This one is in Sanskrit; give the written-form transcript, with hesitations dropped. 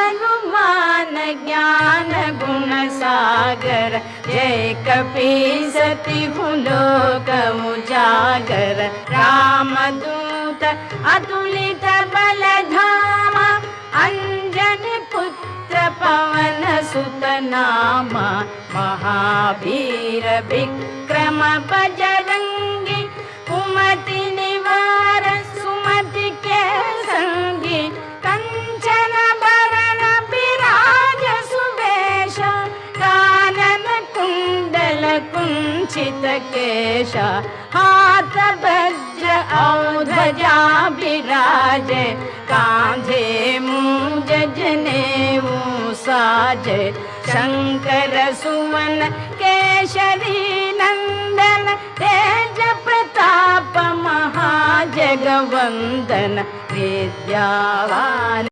हनुमान ज्ञान गुण सागर जय कपीसति लोक उजागर रामदूत अतुलित बल धामा अंजनी पुत्र पवन सुत नामा महावीर विक्रम बजरंगी कुमति निवार सुमति के संगी कंचन भरण विराज सुवेश कानन कुंडल कुंचित केश हाथ वज्र और ध्वजा विराजे कांधे मूंज जनेऊ साजे शंकर सुवन केशरी नंदन तेज प्रताप महाजगवंदन विद्यावान